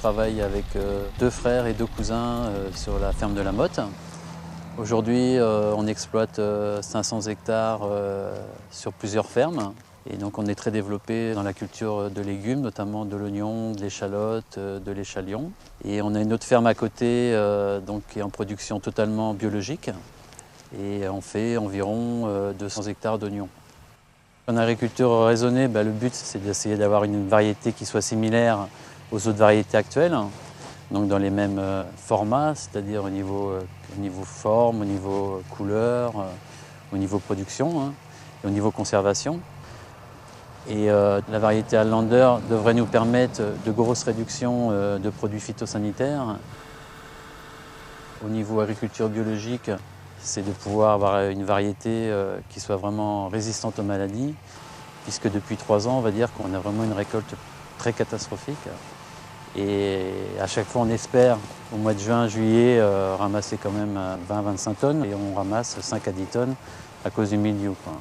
travaille avec deux frères et deux cousins sur la ferme de la Motte. Aujourd'hui, on exploite 500 hectares sur plusieurs fermes. Et donc on est très développé dans la culture de légumes, notamment de l'oignon, de l'échalote, de l'échalion. Et on a une autre ferme à côté donc, qui est en production totalement biologique. Et on fait environ 200 hectares d'oignons. En agriculture raisonnée, le but c'est d'essayer d'avoir une variété qui soit similaire aux autres variétés actuelles. Donc dans les mêmes formats, c'est-à-dire au niveau forme, au niveau couleur, au niveau production et au niveau conservation. Et la variété Highlander devrait nous permettre de grosses réductions de produits phytosanitaires. Au niveau agriculture biologique, c'est de pouvoir avoir une variété qui soit vraiment résistante aux maladies, puisque depuis 3 ans, on va dire qu'on a vraiment une récolte très catastrophique. Et à chaque fois, on espère, au mois de juin, juillet, ramasser quand même 20-25 tonnes, et on ramasse 5 à 10 tonnes à cause du mildiou, quoi.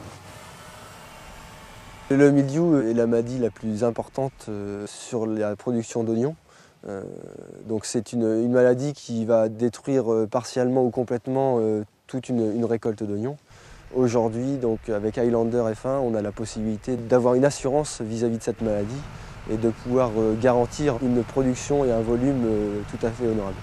Le mildiou est la maladie la plus importante sur la production d'oignons. Donc c'est une maladie qui va détruire partiellement ou complètement toute une récolte d'oignons. Aujourd'hui, donc avec Highlander F1, on a la possibilité d'avoir une assurance vis-à-vis de cette maladie et de pouvoir garantir une production et un volume tout à fait honorable.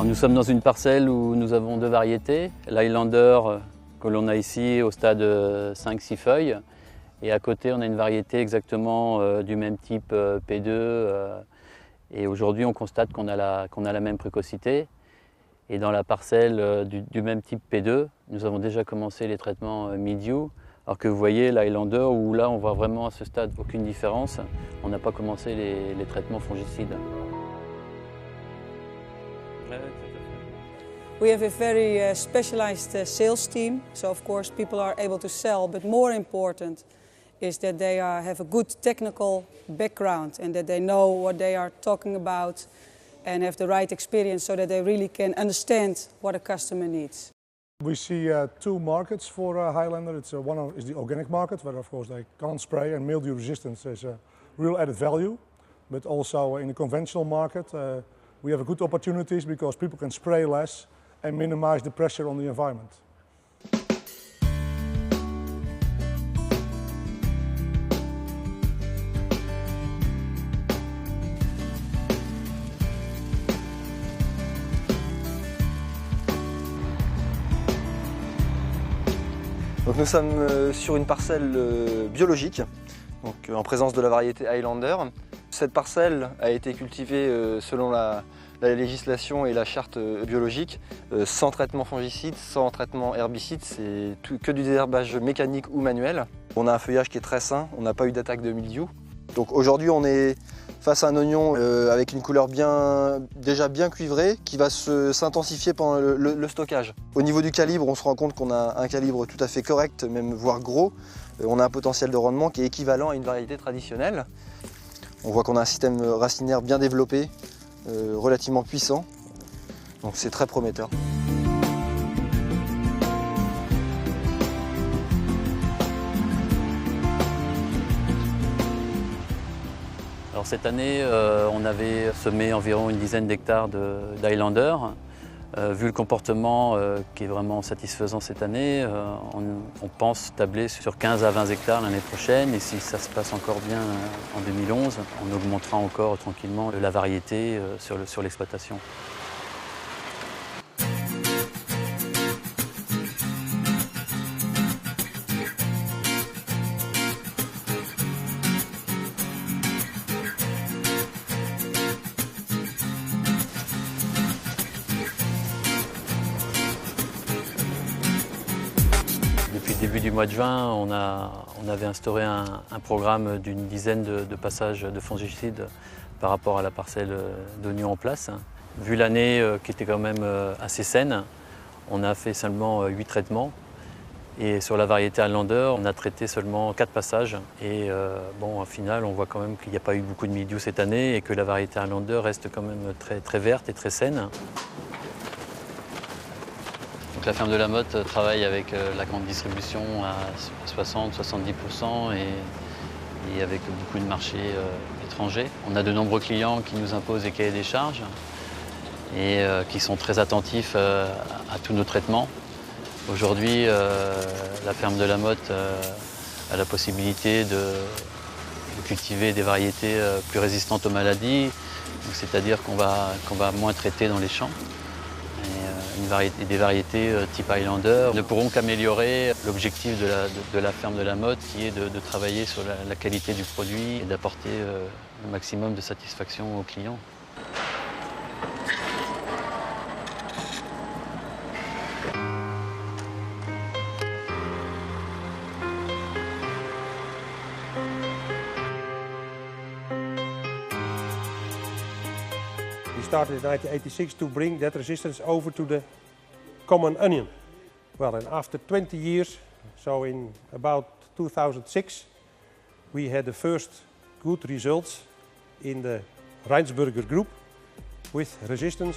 Nous sommes dans une parcelle où nous avons 2 variétés. L'Highlander que l'on a ici au stade 5-6 feuilles. Et à côté, on a une variété exactement du même type P2. Et aujourd'hui, on constate qu'on a la même précocité. Et dans la parcelle du même type P2, nous avons déjà commencé les traitements mildiou. Alors que vous voyez l'Highlander où là, on voit vraiment à ce stade aucune différence. On n'a pas commencé les traitements fongicides. We have a very specialized sales team, so of course people are able to sell, but more important is that they have a good technical background and that they know what they are talking about and have the right experience so that they really can understand what a customer needs. We see 2 markets for Highlander. One is the organic market, where of course they can't spray and mildew resistance is a real added value, but also in the conventional market we have good opportunities because people can spray less and minimize the pressure on the environment. Donc nous sommes sur une parcelle biologique, donc en présence de la variété Highlander. Cette parcelle a été cultivée selon la législation et la charte biologique, sans traitement fongicide, sans traitement herbicide, c'est que du désherbage mécanique ou manuel. On a un feuillage qui est très sain, on n'a pas eu d'attaque de mildiou. Donc aujourd'hui on est face à un oignon avec une couleur déjà bien cuivrée qui va s'intensifier pendant le stockage. Au niveau du calibre, on se rend compte qu'on a un calibre tout à fait correct, même voire gros. On a un potentiel de rendement qui est équivalent à une variété traditionnelle. On voit qu'on a un système racinaire bien développé, relativement puissant, donc c'est très prometteur. Alors cette année, on avait semé environ une dizaine d'hectares d'Highlander. Vu le comportement qui est vraiment satisfaisant cette année, on pense tabler sur 15 à 20 hectares l'année prochaine. Et si ça se passe encore bien en 2011, on augmentera encore tranquillement la variété sur l'exploitation. Depuis le début du mois de juin, on avait instauré un programme d'une dizaine de passages de fongicides par rapport à la parcelle d'oignons en place. Vu l'année qui était quand même assez saine, On a fait seulement 8 traitements. Et sur la variété Highlander, on a traité seulement 4 passages. Et bon, au final, on voit quand même qu'il n'y a pas eu beaucoup de mildiou cette année et que la variété Highlander reste quand même très verte et très saine. Donc la ferme de la Motte travaille avec la grande distribution à 60-70% et avec beaucoup de marchés étrangers. On a de nombreux clients qui nous imposent des cahiers des charges et qui sont très attentifs à tous nos traitements. Aujourd'hui, la ferme de la Motte a la possibilité de cultiver des variétés plus résistantes aux maladies, c'est-à-dire qu'on va moins traiter dans les champs. Et des variétés type Highlander ne pourront qu'améliorer l'objectif de la ferme de la Motte, qui est de travailler sur la qualité du produit et d'apporter le maximum de satisfaction aux clients. We started in 1986 to bring that resistance over to the common onion. Well, and after 20 years, so in about 2006, we had the first good results in the Rijnsburger group with resistance.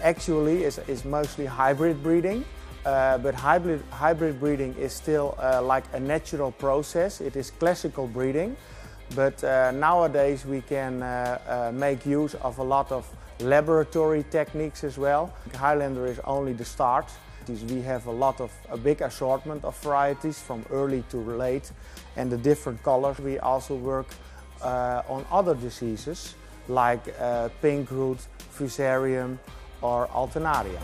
Actually is mostly hybrid breeding, but hybrid breeding is still like a natural process. It is classical breeding, but nowadays we can make use of a lot of laboratory techniques as well. Highlander is only the start. We have a big assortment of varieties from early to late and the different colors. We also work on other diseases like pink root, fusarium or alternaria.